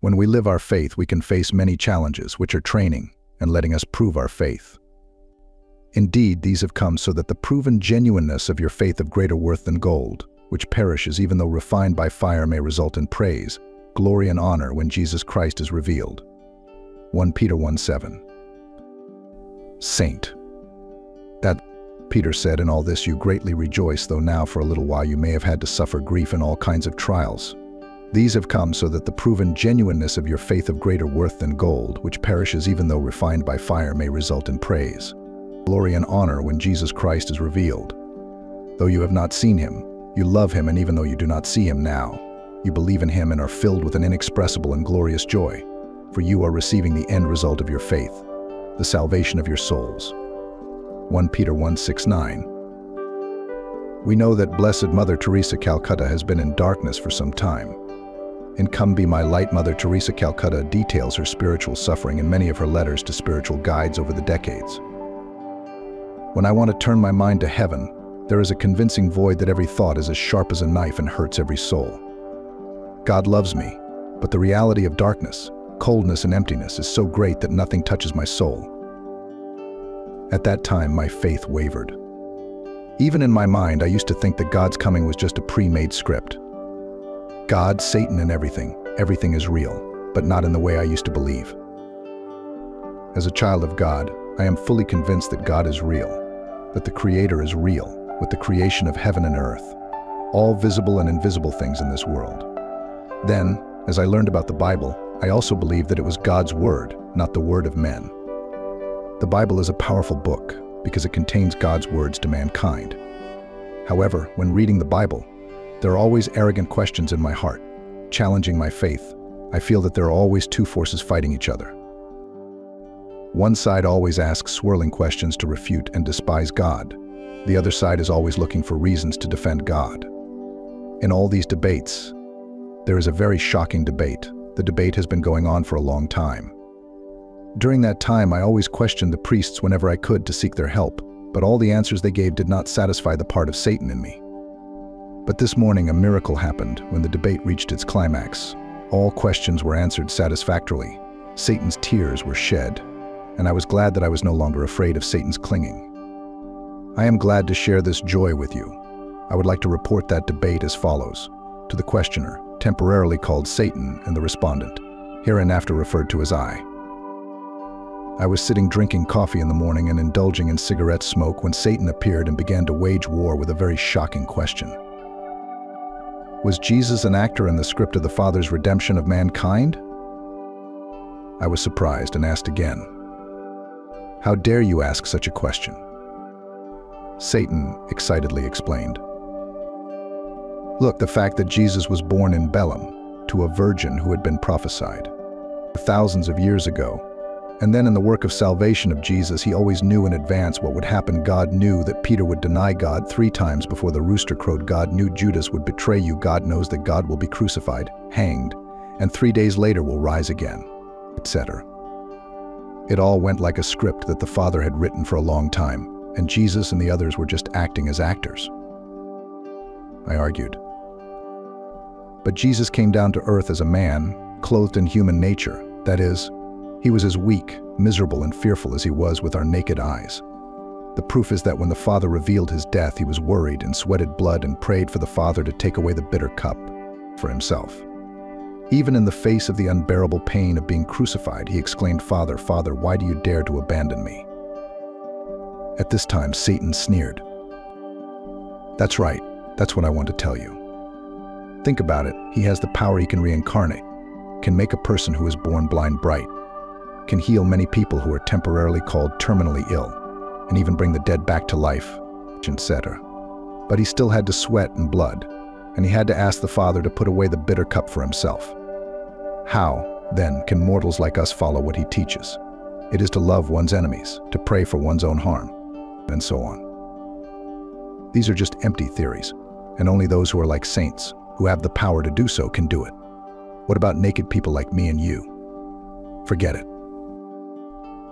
When we live our faith, we can face many challenges, which are training and letting us prove our faith. Indeed, these have come so that the proven genuineness of your faith of greater worth than gold, which perishes even though refined by fire, may result in praise, glory, and honor when Jesus Christ is revealed. 1 Peter 1:7. Saint. That Peter said, "In all this you greatly rejoice, though now for a little while you may have had to suffer grief in all kinds of trials. These have come so that the proven genuineness of your faith of greater worth than gold, which perishes even though refined by fire, may result in praise, glory, and honor when Jesus Christ is revealed. Though you have not seen him, you love him, and even though you do not see him now, you believe in him and are filled with an inexpressible and glorious joy, for you are receiving the end result of your faith, the salvation of your souls." 1 Peter 1:6-9. We know that Blessed Mother Teresa Calcutta has been in darkness for some time. In Come Be My Light, Mother Teresa Calcutta details her spiritual suffering in many of her letters to spiritual guides over the decades. When I want to turn my mind to heaven, there is a convincing void that every thought is as sharp as a knife and hurts every soul. God loves me, but the reality of darkness, coldness, and emptiness is so great that nothing touches my soul. At that time, my faith wavered. Even in my mind, I used to think that God's coming was just a pre-made script. God, Satan, and everything is real, but not in the way I used to believe. As a child of God, I am fully convinced that God is real, that the Creator is real, with the creation of heaven and earth, all visible and invisible things in this world. Then, as I learned about the Bible, I also believed that it was God's word, not the word of men. The Bible is a powerful book because it contains God's words to mankind. However, when reading the Bible, there are always arrogant questions in my heart, challenging my faith. I feel that there are always two forces fighting each other. One side always asks swirling questions to refute and despise God. The other side is always looking for reasons to defend God. In all these debates, there is a very shocking debate. The debate has been going on for a long time. During that time, I always questioned the priests whenever I could to seek their help, but all the answers they gave did not satisfy the part of Satan in me. But this morning, a miracle happened when the debate reached its climax. All questions were answered satisfactorily. Satan's tears were shed, and I was glad that I was no longer afraid of Satan's clinging. I am glad to share this joy with you. I would like to report that debate as follows. To the questioner, temporarily called Satan, and the respondent, hereinafter referred to as I. I was sitting drinking coffee in the morning and indulging in cigarette smoke when Satan appeared and began to wage war with a very shocking question. Was Jesus an actor in the script of the Father's redemption of mankind? I was surprised and asked again, "How dare you ask such a question?" Satan excitedly explained, "Look, the fact that Jesus was born in Bethlehem to a virgin who had been prophesied thousands of years ago, and then in the work of salvation of Jesus, he always knew in advance what would happen. God knew that Peter would deny God 3 times before the rooster crowed. God knew Judas would betray you. God knows that God will be crucified, hanged, and 3 days later will rise again, etc. It all went like a script that the Father had written for a long time, and Jesus and the others were just acting as actors." I argued. But Jesus came down to earth as a man, clothed in human nature. That is, he was as weak, miserable, and fearful as he was with our naked eyes. The proof is that when the Father revealed his death, he was worried and sweated blood and prayed for the Father to take away the bitter cup for himself. Even in the face of the unbearable pain of being crucified, he exclaimed, "Father, Father, why do you dare to abandon me?" At this time, Satan sneered. "That's right, that's what I want to tell you. Think about it, he has the power. He can reincarnate, can make a person who is born blind bright, can heal many people who are temporarily called terminally ill, and even bring the dead back to life, etc. But he still had to sweat and blood, and he had to ask the Father to put away the bitter cup for himself. How, then, can mortals like us follow what he teaches? It is to love one's enemies, to pray for one's own harm, and so on. These are just empty theories, and only those who are like saints, who have the power to do so, can do it. What about naked people like me and you? Forget it."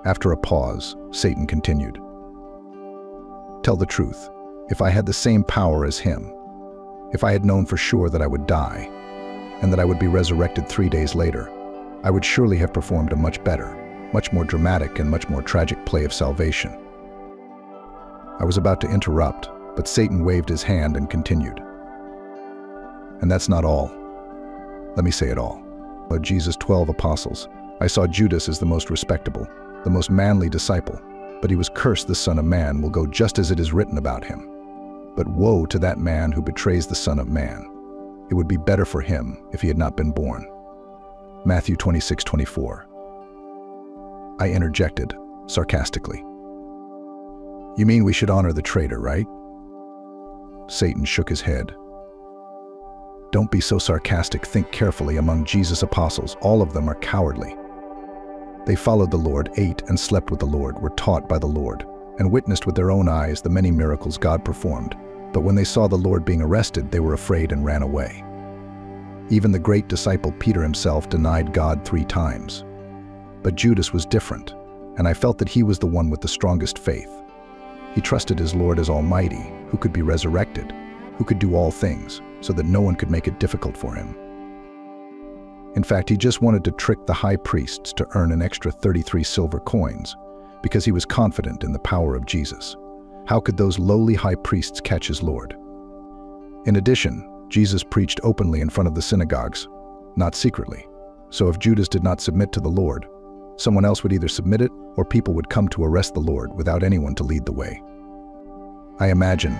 After a pause, Satan continued, "Tell the truth. If I had the same power as him, if I had known for sure that I would die, and that I would be resurrected 3 days later, I would surely have performed a much better, much more dramatic and much more tragic play of salvation. I was about to interrupt, but Satan waved his hand and continued. And that's not all. Let me say it all. Of Jesus' 12 apostles, I saw Judas as the most respectable, the most manly disciple, but he was cursed. The Son of Man will go just as it is written about him. But woe to that man who betrays the Son of Man. It would be better for him if he had not been born. Matthew 26:24. I interjected, sarcastically. You mean we should honor the traitor, right? Satan shook his head. Don't be so sarcastic. Think carefully. Among Jesus' apostles, all of them are cowardly. They followed the Lord, ate and slept with the Lord, were taught by the Lord, and witnessed with their own eyes the many miracles God performed. But when they saw the Lord being arrested, they were afraid and ran away. Even the great disciple Peter himself denied God 3 times. But Judas was different, and I felt that he was the one with the strongest faith. He trusted his Lord as Almighty, who could be resurrected, who could do all things, so that no one could make it difficult for him. In fact, he just wanted to trick the high priests to earn an extra 33 silver coins, because he was confident in the power of Jesus. How could those lowly high priests catch his Lord? In addition, Jesus preached openly in front of the synagogues, not secretly. So if Judas did not submit to the Lord, someone else would either submit it or people would come to arrest the Lord without anyone to lead the way. I imagine,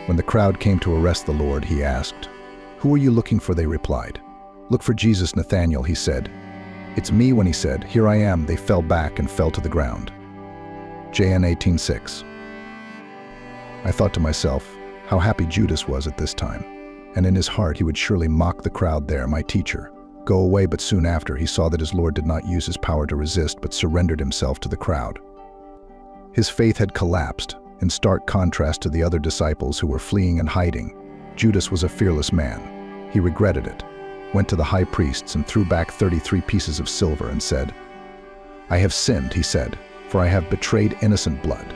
when the crowd came to arrest the Lord, he asked, "Who are you looking for?" They replied. "Look for Jesus, Nathanael," he said. "It's me." When he said, "Here I am," they fell back and fell to the ground. John 18:6. I thought to myself, how happy Judas was at this time. And in his heart he would surely mock the crowd there, "My teacher, go away." But soon after he saw that his Lord did not use his power to resist, but surrendered himself to the crowd. His faith had collapsed, in stark contrast to the other disciples who were fleeing and hiding. Judas was a fearless man. He regretted it, went to the high priests and threw back 33 pieces of silver and said, "I have sinned," he said, "for I have betrayed innocent blood."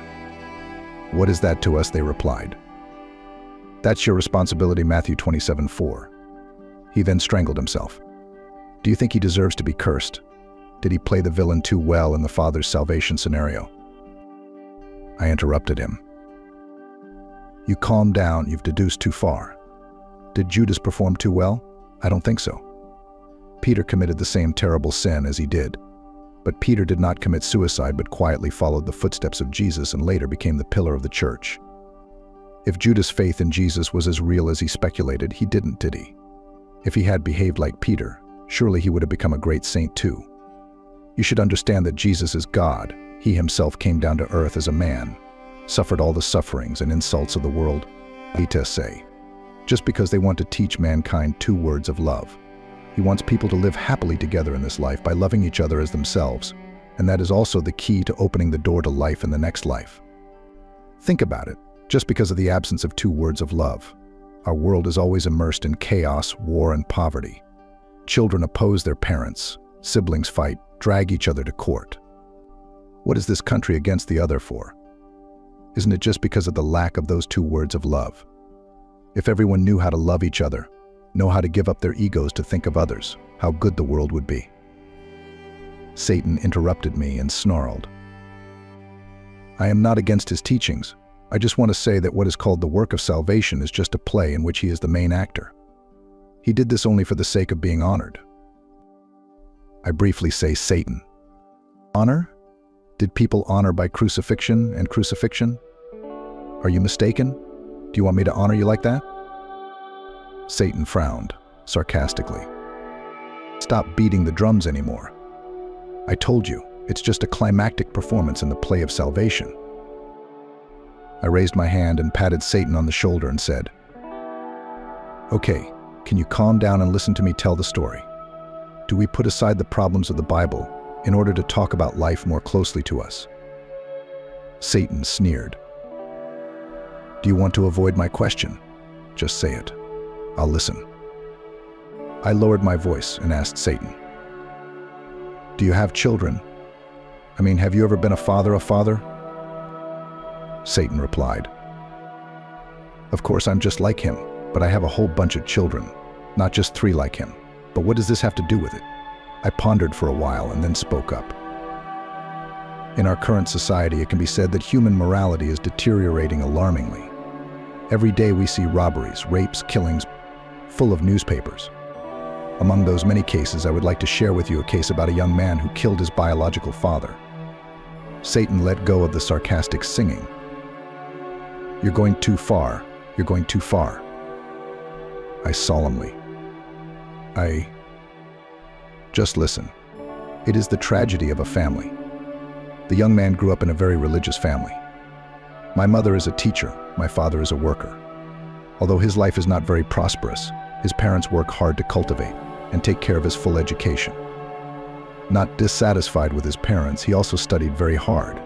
"What is that to us?" they replied. "That's your responsibility." Matthew 27:4. He then strangled himself. Do you think he deserves to be cursed? Did he play the villain too well in the Father's salvation scenario? I interrupted him. You calm down, you've deduced too far. Did Judas perform too well? I don't think so. Peter committed the same terrible sin as he did. But Peter did not commit suicide but quietly followed the footsteps of Jesus and later became the pillar of the church. If Judas' faith in Jesus was as real as he speculated, he didn't, did he? If he had behaved like Peter, surely he would have become a great saint too. You should understand that Jesus is God. He himself came down to earth as a man, suffered all the sufferings and insults of the world, just because they want to teach mankind 2 words of love. He wants people to live happily together in this life by loving each other as themselves, and that is also the key to opening the door to life in the next life. Think about it. Just because of the absence of 2 words of love, our world is always immersed in chaos, war, and poverty. Children oppose their parents, siblings fight, drag each other to court. What is this country against the other for? Isn't it just because of the lack of those 2 words of love? If everyone knew how to love each other, know how to give up their egos to think of others, how good the world would be. Satan interrupted me and snarled. I am not against his teachings. I just want to say that what is called the work of salvation is just a play in which he is the main actor. He did this only for the sake of being honored. I briefly say Satan. Honor? Did people honor by crucifixion and crucifixion? Are you mistaken? Do you want me to honor you like that? Satan frowned, sarcastically. Stop beating the drums anymore. I told you, it's just a climactic performance in the play of salvation. I raised my hand and patted Satan on the shoulder and said, "Okay, can you calm down and listen to me tell the story? Do we put aside the problems of the Bible in order to talk about life more closely to us?" Satan sneered. "Do you want to avoid my question? Just say it. I'll listen." I lowered my voice and asked Satan, "Do you have children? I mean, have you ever been a father? Satan replied, "Of course, I'm just like him, but I have a whole bunch of children, not just 3 like him. But what does this have to do with it? I pondered for a while and then spoke up. In our current society, it can be said that human morality is deteriorating alarmingly. Every day we see robberies, rapes, killings, full of newspapers. Among those many cases, I would like to share with you a case about a young man who killed his biological father. Satan let go of the sarcastic singing. "You're going too far. You're going too far." I solemnly. Just listen. It is the tragedy of a family. The young man grew up in a very religious family. My mother is a teacher, my father is a worker. Although his life is not very prosperous, his parents work hard to cultivate and take care of his full education. Not dissatisfied with his parents, he also studied very hard.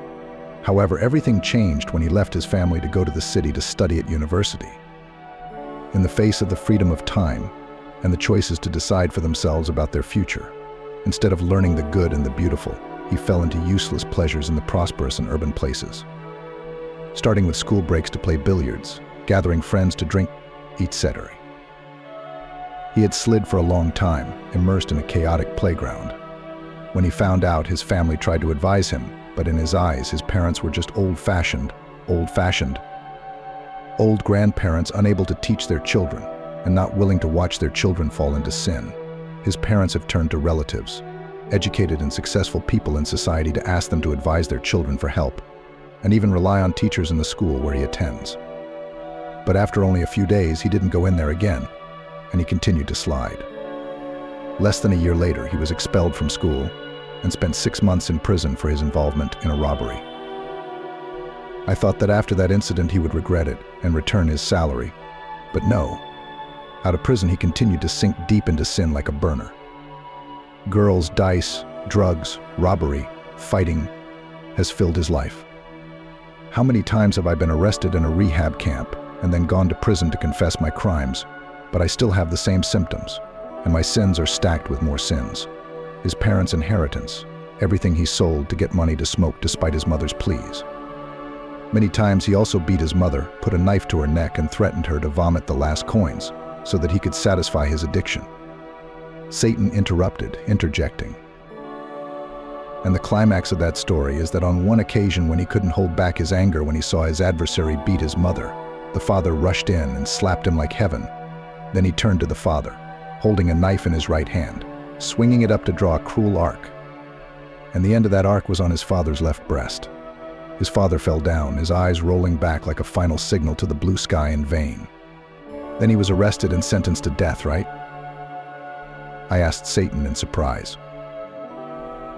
However, everything changed when he left his family to go to the city to study at university. In the face of the freedom of time and the choices to decide for themselves about their future, instead of learning the good and the beautiful, he fell into useless pleasures in the prosperous and urban places. Starting with school breaks to play billiards, gathering friends to drink, etc. He had slid for a long time, immersed in a chaotic playground. When he found out, his family tried to advise him, but in his eyes, his parents were just old-fashioned. Old grandparents unable to teach their children and not willing to watch their children fall into sin. His parents have turned to relatives, educated and successful people in society, to ask them to advise their children for help, and even rely on teachers in the school where he attends. But after only a few days, he didn't go in there again, and he continued to slide. Less than a year later, he was expelled from school and spent 6 months in prison for his involvement in a robbery. I thought that after that incident he would regret it and return his salary, but no. Out of prison, he continued to sink deep into sin like a burner. Girls, dice, drugs, robbery, fighting has filled his life. How many times have I been arrested in a rehab camp and then gone to prison to confess my crimes, but I still have the same symptoms, and my sins are stacked with more sins. His parents' inheritance, everything he sold to get money to smoke despite his mother's pleas. Many times he also beat his mother, put a knife to her neck, and threatened her to vomit the last coins so that he could satisfy his addiction. Satan interrupted, interjecting. And the climax of that story is that on one occasion, when he couldn't hold back his anger when he saw his adversary beat his mother, the father rushed in and slapped him like heaven. Then he turned to the father, holding a knife in his right hand, swinging it up to draw a cruel arc. And the end of that arc was on his father's left breast. His father fell down, his eyes rolling back like a final signal to the blue sky in vain. Then he was arrested and sentenced to death, right? I asked Satan in surprise.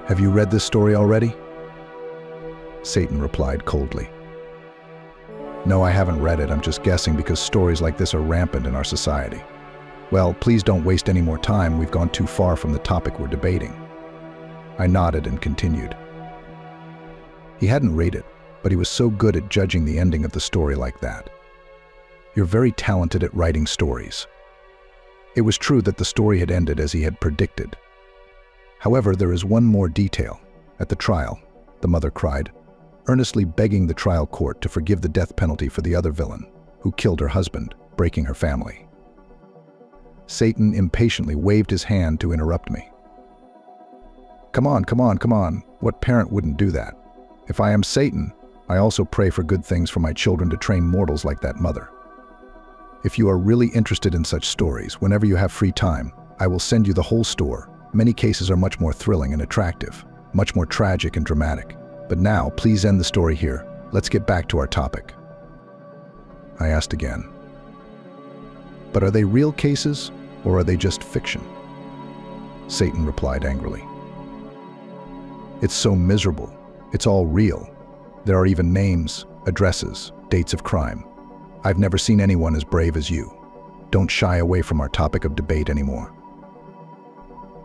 "Have you read this story already?" Satan replied coldly. "No, I haven't read it. I'm just guessing because stories like this are rampant in our society." "Well, please don't waste any more time. We've gone too far from the topic we're debating." I nodded and continued. He hadn't read it, but he was so good at judging the ending of the story like that. "You're very talented at writing stories." It was true that the story had ended as he had predicted. However, there is one more detail. At the trial, the mother cried, earnestly begging the trial court to forgive the death penalty for the other villain, who killed her husband, breaking her family. Satan impatiently waved his hand to interrupt me. Come on. What parent wouldn't do that? If I am Satan, I also pray for good things for my children to train mortals like that mother. If you are really interested in such stories, whenever you have free time, I will send you the whole store. Many cases are much more thrilling and attractive, much more tragic and dramatic. But now, please end the story here. Let's get back to our topic. I asked again. But are they real cases, or are they just fiction? Satan replied angrily. It's so miserable. It's all real. There are even names, addresses, dates of crime. I've never seen anyone as brave as you. Don't shy away from our topic of debate anymore.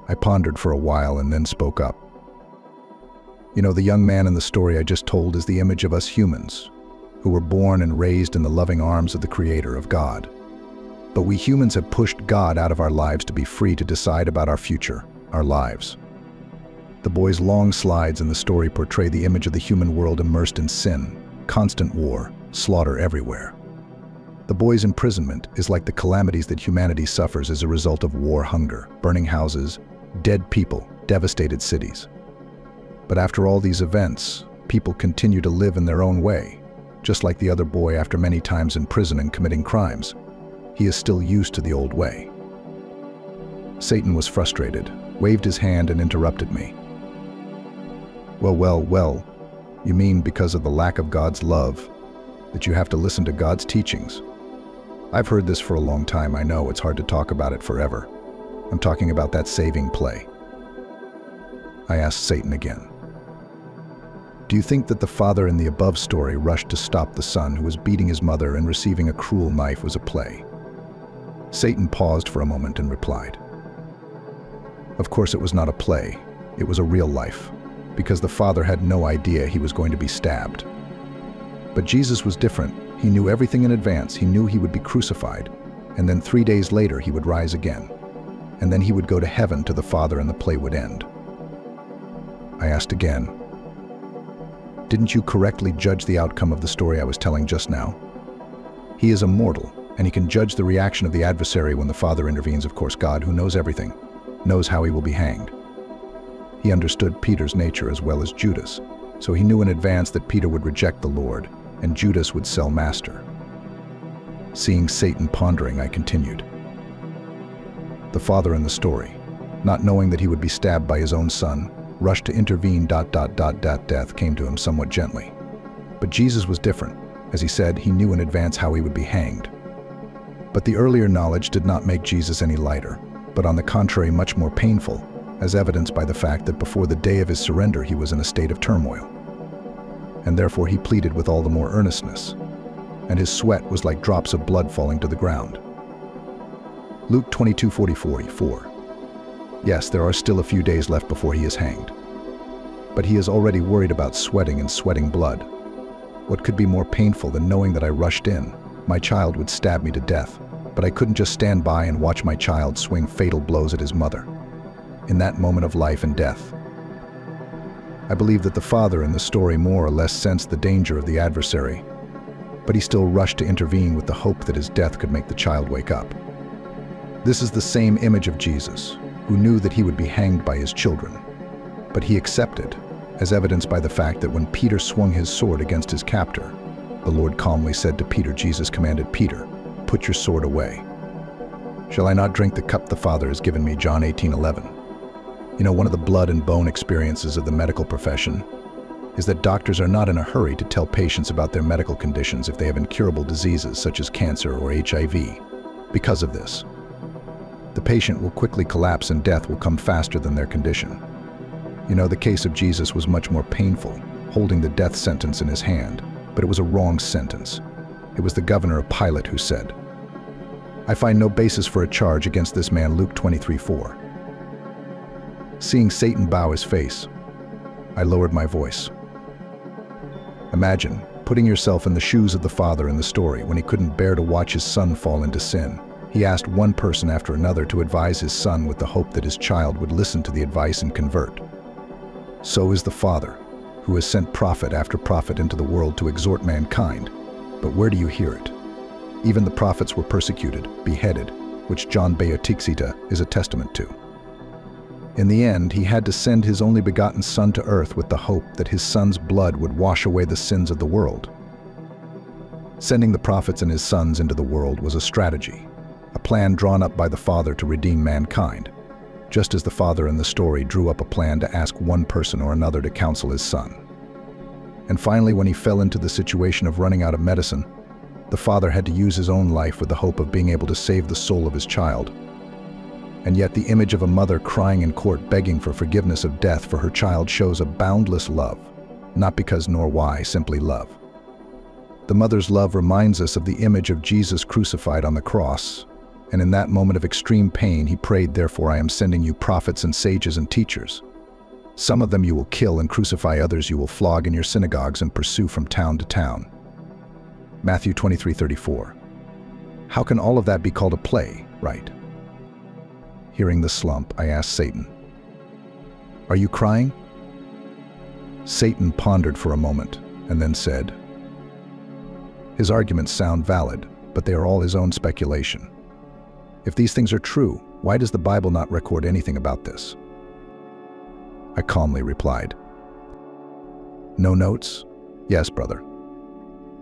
I pondered for a while and then spoke up. You know, the young man in the story I just told is the image of us humans, who were born and raised in the loving arms of the Creator, of God. But we humans have pushed God out of our lives to be free to decide about our future, our lives. The boy's long slides in the story portray the image of the human world immersed in sin, constant war, slaughter everywhere. The boy's imprisonment is like the calamities that humanity suffers as a result of war, hunger, burning houses, dead people, devastated cities. But after all these events, people continue to live in their own way, just like the other boy after many times in prison and committing crimes. He is still used to the old way. Satan was frustrated, waved his hand and interrupted me. Well, you mean because of the lack of God's love, that you have to listen to God's teachings? I've heard this for a long time. I know it's hard to talk about it forever. I'm talking about that saving play. I asked Satan again. Do you think that the father in the above story rushed to stop the son who was beating his mother and receiving a cruel knife was a play? Satan paused for a moment and replied, of course it was not a play, it was a real life, because the father had no idea he was going to be stabbed. But Jesus was different. He knew everything in advance. He knew he would be crucified, and then 3 days later he would rise again, and then he would go to heaven to the Father and the play would end. I asked again, didn't you correctly judge the outcome of the story I was telling just now? He is immortal, and he can judge the reaction of the adversary when the Father intervenes. Of course, God, who knows everything, knows how he will be hanged. He understood Peter's nature as well as Judas, so he knew in advance that Peter would reject the Lord and Judas would sell master. Seeing Satan pondering, I continued. The father in the story, not knowing that he would be stabbed by his own son, rushed to intervene. Death came to him somewhat gently. But Jesus was different. As he said, he knew in advance how he would be hanged. But the earlier knowledge did not make Jesus any lighter, but on the contrary much more painful, as evidenced by the fact that before the day of his surrender he was in a state of turmoil. And therefore he pleaded with all the more earnestness, and his sweat was like drops of blood falling to the ground. Luke 22:44. Yes, there are still a few days left before he is hanged. But he is already worried about sweating and sweating blood. What could be more painful than knowing that I rushed in? My child would stab me to death, but I couldn't just stand by and watch my child swing fatal blows at his mother. In that moment of life and death, I believe that the father in the story more or less sensed the danger of the adversary, but he still rushed to intervene with the hope that his death could make the child wake up. This is the same image of Jesus, who knew that he would be hanged by his children, but he accepted, as evidenced by the fact that when Peter swung his sword against his captor, the Lord calmly said to Peter, Jesus commanded Peter, "Put your sword away. Shall I not drink the cup the Father has given me?" John 18:11. You know, one of the blood and bone experiences of the medical profession is that doctors are not in a hurry to tell patients about their medical conditions if they have incurable diseases such as cancer or HIV. Because of this, the patient will quickly collapse and death will come faster than their condition. You know, the case of Jesus was much more painful, holding the death sentence in his hand, but it was a wrong sentence. It was the governor of Pilate who said, "I find no basis for a charge against this man," Luke 23:4. Seeing Satan bow his face, I lowered my voice. Imagine putting yourself in the shoes of the father in the story when he couldn't bear to watch his son fall into sin. He asked one person after another to advise his son with the hope that his child would listen to the advice and convert. So is the Father, who has sent prophet after prophet into the world to exhort mankind. But where do you hear it? Even the prophets were persecuted, beheaded, which John Beotixita is a testament to. In the end, he had to send his only begotten Son to earth with the hope that his Son's blood would wash away the sins of the world. Sending the prophets and his sons into the world was a strategy, a plan drawn up by the Father to redeem mankind, just as the Father in the story drew up a plan to ask one person or another to counsel his Son. And finally, when he fell into the situation of running out of medicine, the Father had to use his own life with the hope of being able to save the soul of his child. And yet the image of a mother crying in court begging for forgiveness of death for her child shows a boundless love, not because nor why, simply love. The mother's love reminds us of the image of Jesus crucified on the cross, and in that moment of extreme pain he prayed, "Therefore I am sending you prophets and sages and teachers. Some of them you will kill and crucify, others you will flog in your synagogues and pursue from town to town." Matthew 23:34. How can all of that be called a play, right? Hearing the slump, I asked Satan, "Are you crying?" Satan pondered for a moment and then said, "His arguments sound valid, but they are all his own speculation. If these things are true, Why does the Bible not record anything about this? I calmly replied, "No notes? Yes, brother."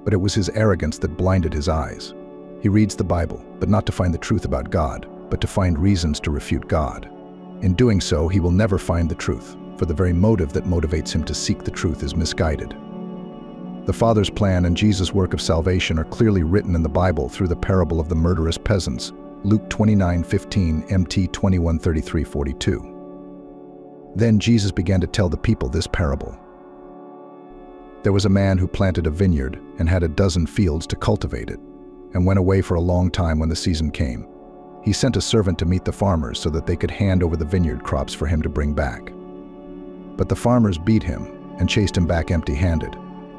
But it was his arrogance that blinded his eyes. He reads the Bible, but not to find the truth about God, but to find reasons to refute God. In doing so, he will never find the truth, for the very motive that motivates him to seek the truth is misguided. The Father's plan and Jesus' work of salvation are clearly written in the Bible through the parable of the murderous peasants, Luke 29:15, MT 21:33-42. Then Jesus began to tell the people this parable. There was a man who planted a vineyard and had a dozen fields to cultivate it, and went away for a long time when the season came. He sent a servant to meet the farmers so that they could hand over the vineyard crops for him to bring back. But the farmers beat him and chased him back empty-handed.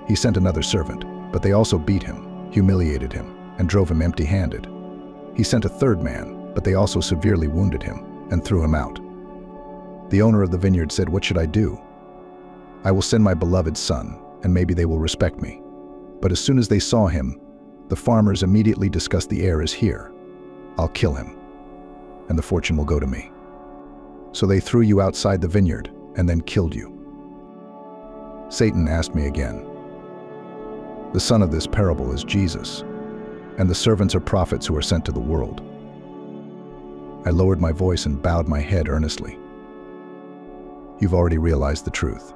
He sent another servant, but they also beat him, humiliated him, and drove him empty-handed. He sent a third man, but they also severely wounded him and threw him out. The owner of the vineyard said, "What should I do? I will send my beloved son, and maybe they will respect me." But as soon as they saw him, the farmers immediately discussed, "The heir is here. I'll kill him, and the fortune will go to me." So they threw you outside the vineyard and then killed you. Satan asked me again, "The son of this parable is Jesus, and the servants are prophets who are sent to the world." I lowered my voice and bowed my head earnestly. "You've already realized the truth.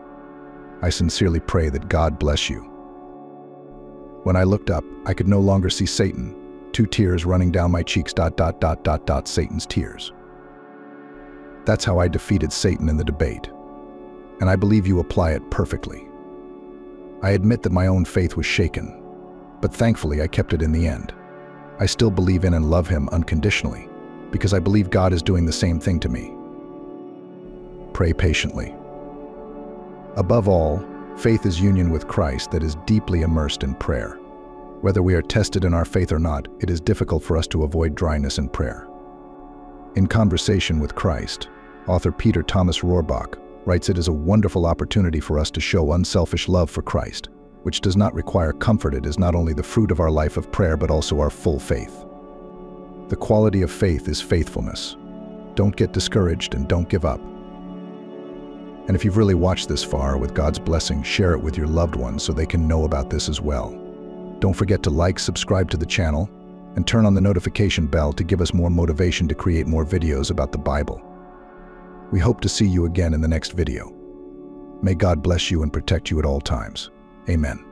I sincerely pray that God bless you." When I looked up, I could no longer see Satan, 2 tears running down my cheeks, ... Satan's tears. That's how I defeated Satan in the debate, and I believe you apply it perfectly. I admit that my own faith was shaken, but thankfully I kept it in the end. I still believe in and love him unconditionally, because I believe God is doing the same thing to me. Pray patiently. Above all, faith is union with Christ that is deeply immersed in prayer. Whether we are tested in our faith or not, it is difficult for us to avoid dryness in prayer. In Conversation with Christ, author Peter Thomas Rohrbach writes, "It is a wonderful opportunity for us to show unselfish love for Christ, which does not require comfort. It is not only the fruit of our life of prayer, but also our full faith." The quality of faith is faithfulness. Don't get discouraged and don't give up. And if you've really watched this far, with God's blessing, share it with your loved ones so they can know about this as well. Don't forget to like, subscribe to the channel, and turn on the notification bell to give us more motivation to create more videos about the Bible. We hope to see you again in the next video. May God bless you and protect you at all times. Amen.